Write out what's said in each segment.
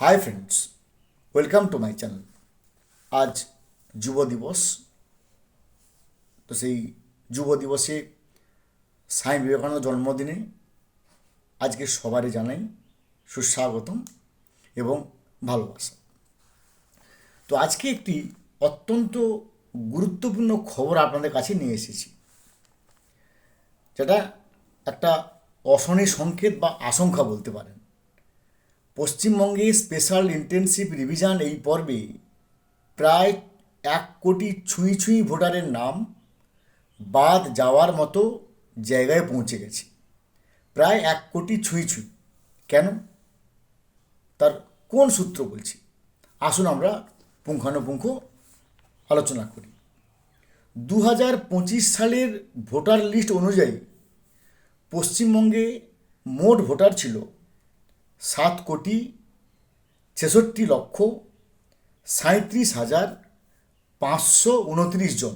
Hi friends, welcome to my channel. আজ যুব দিবস। তো সেই যুব দিবসে স্বামী বিবেকানন্দ জন্মদিনে আজকে সবারই জানাই সুস্বাগতম এবং ভালোবাসা। তো আজকে একটি অত্যন্ত গুরুত্বপূর্ণ খবর আপনাদের কাছে নিয়ে এসেছি, যেটা একটা অশনি সংকেত বা আশঙ্কা বলতে পারেন। পশ্চিমবঙ্গে স্পেশাল ইন্টেনসিভ রিভিশন এই পর্বে প্রায় 1 কোটি ছুঁই ছুঁই ভোটারের নাম বাদ যাওয়ার মতো জায়গায় পৌঁছে গেছে। প্রায় 1 কোটি ছুঁই ছুঁই। কেন? তার কোন সূত্র বলছি, আসুন আমরা পুঙ্খানুপুঙ্খ আলোচনা করি। 2025 সালের ভোটার লিস্ট অনুযায়ী পশ্চিমবঙ্গে মোট ভোটার ছিল 7,63,37,529 জন।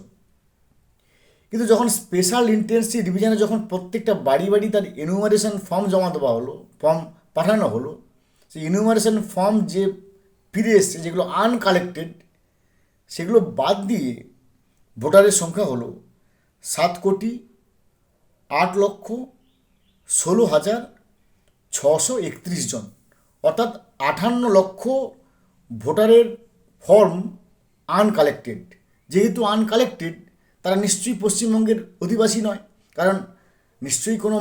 কিন্তু যখন স্পেশাল ইন্টেন্সিভ ডিভিশনে যখন প্রত্যেকটা বাড়ি বাড়ি তার এনুমারেশন ফর্ম জমা দেওয়া হলো, ফর্ম পাঠানো হলো, সেই এনুমারেশন ফর্ম যে ফিরে এসছে, যেগুলো আনকালেক্টেড, সেগুলো বাদ দিয়ে ভোটারের সংখ্যা হলো 7,08,16,631 জন। অর্থাৎ 58 লক্ষ ভোটারের ফর্ম আনকালেক্টেড। যেহেতু আনকালেক্টেড, তারা নিশ্চয়ই পশ্চিমবঙ্গের অধিবাসী নয়, কারণ নিশ্চয়ই কোনো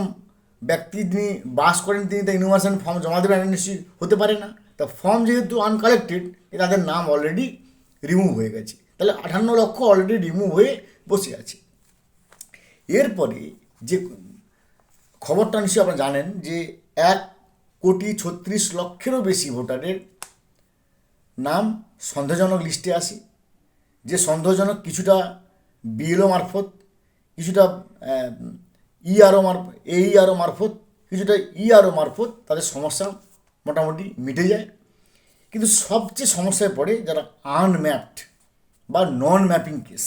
ব্যক্তি যিনি বাস করেন তিনি তার ইনফরমেশন ফর্ম জমা দেবেন, নিশ্চয়ই হতে পারে না। তা ফর্ম যেহেতু আনকালেক্টেড, তাদের নাম অলরেডি রিমুভ হয়ে গেছে। তাহলে 58 লক্ষ অলরেডি রিমুভ হয়ে বসে আছে। এরপরে যে খবরটা নিশ্চয়ই আপনারা জানেন যে 1,36,00,000-এরও বেশি ভোটারের নাম সন্দেহজনক লিস্টে আসে। যে সন্দেহজনক কিছুটা বিএলও মারফত, কিছুটা এইআরও মারফত, কিছুটা ইআরও মারফত তাদের সমস্যা মোটামুটি মিটে যায়। কিন্তু সবচেয়ে সমস্যায় পড়ে যারা আনম্যাপড বা নন ম্যাপিং কেস।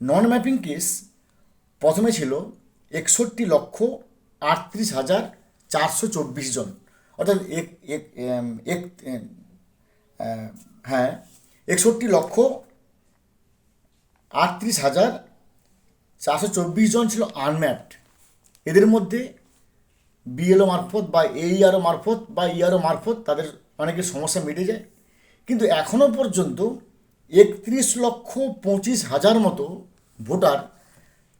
নন ম্যাপিং কেস প্রথমে ছিল 61,38,424 জন, অর্থাৎ হ্যাঁ 61,38,424 জন ছিল আনম্যাপড। এদের মধ্যে বিএলও মারফত বা এইআরও মারফত বা ইআরও মারফত তাদের অনেকের সমস্যা মিটে যায়। কিন্তু এখনও পর্যন্ত 31,25,000 মতো ভোটার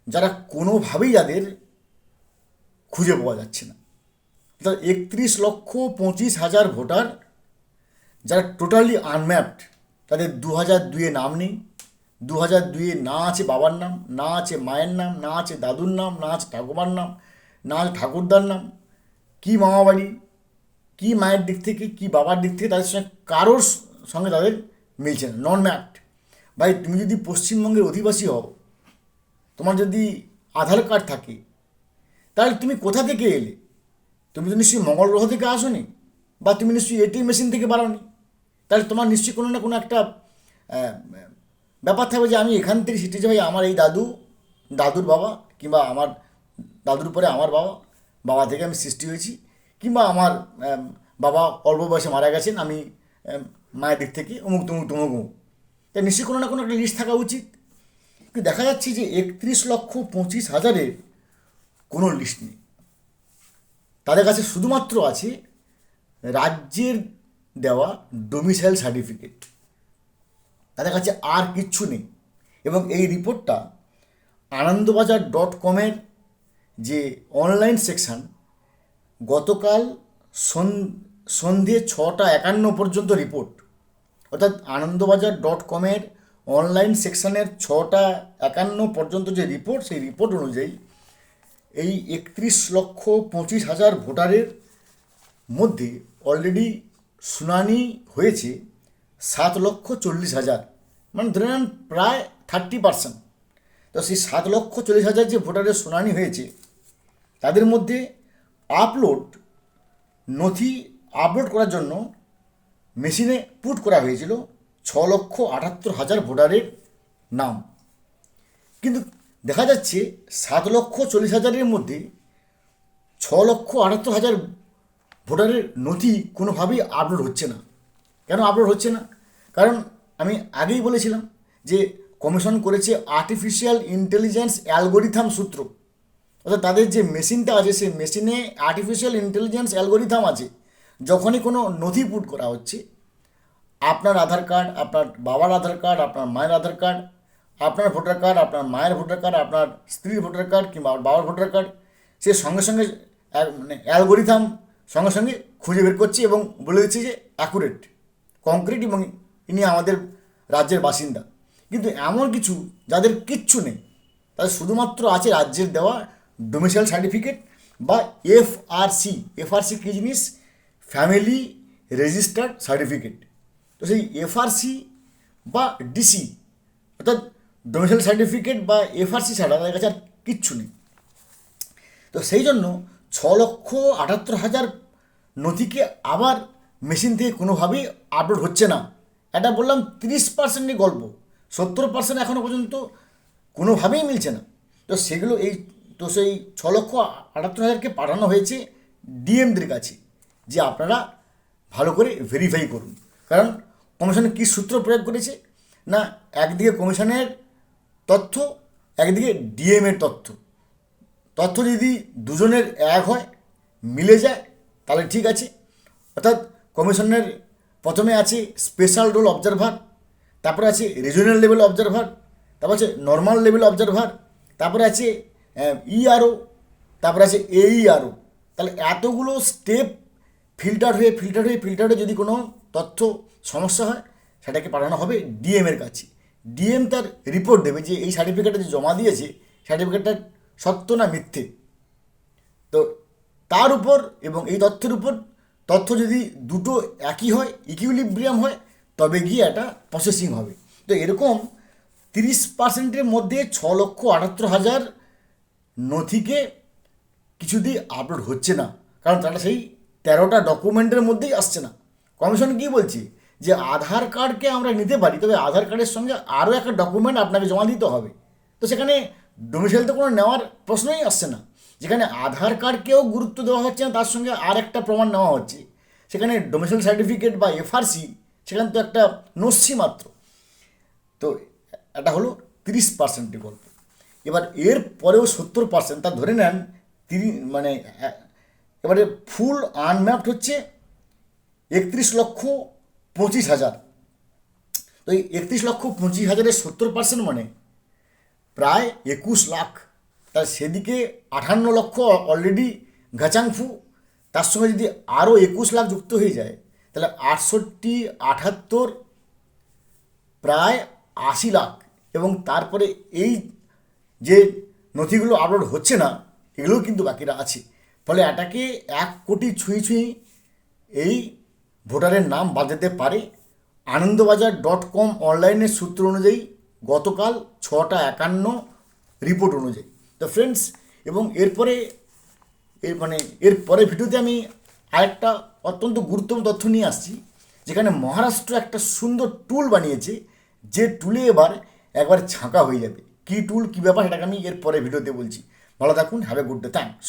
যারা কোনোভাবেই যাদের খুঁজে পাওয়া যাচ্ছে না। অর্থাৎ 31,25,000 ভোটার যারা টোটালি আনম্যাপড, তাদের 2002-এ নাম নেই, 2002-এ না আছে বাবার নাম, না আছে মায়ের নাম, না আছে দাদুর নাম, না আছে ঠাকুমার নাম, না আছে ঠাকুরদার নাম, কী মামাবাড়ি, কী মায়ের দিক থেকে, কী বাবার দিক থেকে তাদের সঙ্গে কারোর সঙ্গে তাদের মিলছে না, নন ম্যাপড। ভাই, তুমি যদি পশ্চিমবঙ্গের অধিবাসী হও, তোমার যদি আধার কার্ড থাকে, তাহলে তুমি কোথা থেকে এলে? তুমি তো নিশ্চয়ই মঙ্গল গ্রহ থেকে আসোনি, বা তুমি নিশ্চয়ই এটিএম মেশিন থেকে বাড়াওনি। তাহলে তোমার নিশ্চয়ই কোনো না কোনো একটা ব্যাপার থাকবে যে আমি এখান থেকে শিখেছি। ভাই, আমার এই দাদুর বাবা, কিংবা আমার দাদুর পরে আমার বাবা, বাবা থেকে আমি সৃষ্টি হয়েছি, কিংবা আমার বাবা অল্প বয়সে মারা গেছেন, আমি মায়ের দিক থেকে অমুক তমুক তমুক অমুক। তাই নিশ্চয়ই কোনো না কোনো একটা লিস্ট থাকা উচিত। কিন্তু দেখা যাচ্ছে যে 31,25,000-এর কোনো লিস্ট নেই। তাদের কাছে শুধুমাত্র আছে রাজ্যের দেওয়া ডোমিসাইল সার্টিফিকেট, তাদের কাছে আর কিচ্ছু নেই। এবং এই রিপোর্টটা আনন্দবাজার.com-এর যে অনলাইন সেকশন, গতকাল সন্ধে 6:51 পর্যন্ত রিপোর্ট, অর্থাৎ আনন্দবাজার.com-এর অনলাইন সেকশনের 6:51 পর্যন্ত যে রিপোর্ট, সেই রিপোর্ট অনুযায়ী এই 31,25,000 ভোটারের মধ্যে অলরেডি শুনানি হয়েছে 7,40,000, মানে ধরে নেন প্রায় 30%। তো সেই 7,40,000 যে ভোটারের শুনানি হয়েছে, তাদের মধ্যে নথি আপলোড করার জন্য মেশিনে পুট করা হয়েছিল 6,78,000 ভোটারের নাম। কিন্তু দেখা যাচ্ছে 7,40,000-এর মধ্যে 6,78,000 ভোটারের নথি কোনোভাবেই আপলোড হচ্ছে না। কেন আপলোড হচ্ছে না? কারণ আমি আগেই বলেছিলাম যে কমিশন করেছে আর্টিফিশিয়াল ইন্টেলিজেন্স অ্যালগোরিথাম সূত্র, অর্থাৎ তাদের যে মেশিনটা আছে সেই মেশিনে আর্টিফিশিয়াল ইন্টেলিজেন্স অ্যালগোরিথাম আছে। যখনই কোনো নথি পুট করা হচ্ছে, আপনার আধার কার্ড, আপনার বাবার আধার কার্ড, আপনার মায়ের আধার কার্ড, আপনার ভোটার কার্ড, আপনার মায়ের ভোটার কার্ড, আপনার স্ত্রীর ভোটার কার্ড কিংবা বাবার ভোটার কার্ড, সে সঙ্গে সঙ্গে মানে অ্যালগোরিথাম সঙ্গে সঙ্গে খুঁজে বের করছে এবং বলে দিচ্ছে যে অ্যাকুরেট, কংক্রিট এবং ইনি আমাদের রাজ্যের বাসিন্দা। কিন্তু এমন কিছু যাদের কিচ্ছু নেই, তাদের শুধুমাত্র আছে রাজ্যের দেওয়া ডোমিসাইল সার্টিফিকেট বা এফআরসি। এফআরসি কী জিনিস? Family registered certificate. তো সেই এফআরসি বা ডিসি অর্থাৎ ডোমিসাইল সার্টিফিকেট বা এফআরসি ছাড়া তাদের কাছে আর কিচ্ছু নেই। তো সেই জন্য 6,78,000 নথিকে আবার মেশিন থেকে কোনোভাবেই আপলোড হচ্ছে না। এটা বললাম 30%ই গল্প, 70% এখনও পর্যন্ত কোনোভাবেই মিলছে না। তো সেগুলো সেই 6,78,000কে পাঠানো হয়েছে ডিএমদের কাছে যে আপনারা ভালো করে ভেরিফাই করুন। কারণ কমিশন কী সূত্র প্রয়োগ করেছে না, একদিকে কমিশনের তথ্য, একদিকে ডিএমের তথ্য। তথ্য যদি দুজনের এক হয়, মিলে যায়, তাহলে ঠিক আছে। অর্থাৎ কমিশনের প্রথমে আছে স্পেশাল রোল অবজারভার, তারপরে আছে রিজিওনাল লেভেল অবজারভার, তারপর আছে নর্মাল লেভেল অবজারভার, তারপরে আছে ইআরও, তারপরে আছে এইআরও। তাহলে এতগুলো স্টেপ ফিল্টার হয়ে যদি কোনো তথ্য সমস্যা হয়, সেটাকে পাঠানো হবে ডিএমের কাছে। ডিএম তার রিপোর্ট দেবে যে এই সার্টিফিকেটটা যে জমা দিয়েছে, সার্টিফিকেটটা সত্য না মিথ্যে। তো তার উপর এবং এই তথ্যের উপর তথ্য যদি দুটো একই হয়, ইকুইলিব্রিয়াম হয়, তবে গিয়ে এটা প্রসেসিং হবে। তো এরকম 30%-এর মধ্যে 6,78,000 নথিকে কিছুতেই আপলোড হচ্ছে না, কারণ তারা সেই 13টা ডকুমেন্টের মধ্যেই আসছে না। কমিশন কী বলছে যে আধার কার্ডকে আমরা নিতে পারি, তবে আধার কার্ডের সঙ্গে আরও একটা ডকুমেন্ট আপনাকে জমা দিতে হবে। তো সেখানে ডোমিসাইল তো কোনো নেওয়ার প্রশ্নই আসছে না। যেখানে আধার কার্ডকেও গুরুত্ব দেওয়া হচ্ছে না, তার সঙ্গে আর একটা প্রমাণ নেওয়া হচ্ছে, সেখানে ডোমিসাইল সার্টিফিকেট বা এফআরসি, সেখানে তো একটা নস্যি মাত্র। তো এটা হলো 30%-এর গল্প। এবার এর পরেও 70%, তা ধরে নেন মানে এবারে ফুল আনম্যাপড হচ্ছে 31,25,000। তো এই 31,25,000-এর 70% মানে প্রায় 21 লাখ। তাহলে সেদিকে 58 লক্ষ অলরেডি ঘাচাংফু, তার সঙ্গে যদি আরও 21 লাখ যুক্ত হয়ে যায়, তাহলে 68, 78, প্রায় 80 লাখ। এবং তারপরে এই যে নথিগুলো আপলোড হচ্ছে না, এগুলোও কিন্তু বাকিরা আছে। ফলে এটাকে 1 কোটি ছুঁই এই ভোটারের নাম বাদ যেতে পারে। আনন্দবাজার.com অনলাইনের সূত্র অনুযায়ী গতকাল 6:51 রিপোর্ট অনুযায়ী। তো ফ্রেন্ডস, এবং এরপরে ভিডিওতে আমি আরেকটা অত্যন্ত গুরুত্বপূর্ণ তথ্য নিয়ে আসছি, যেখানে মহারাষ্ট্র একটা সুন্দর টুল বানিয়েছে, যে টুলে এবার একবার ছাঁকা হয়ে যাবে। কী টুল, কী ব্যাপার, সেটাকে আমি এরপরে ভিডিওতে বলছি। ভালো থাকুন, have a good day, thanks.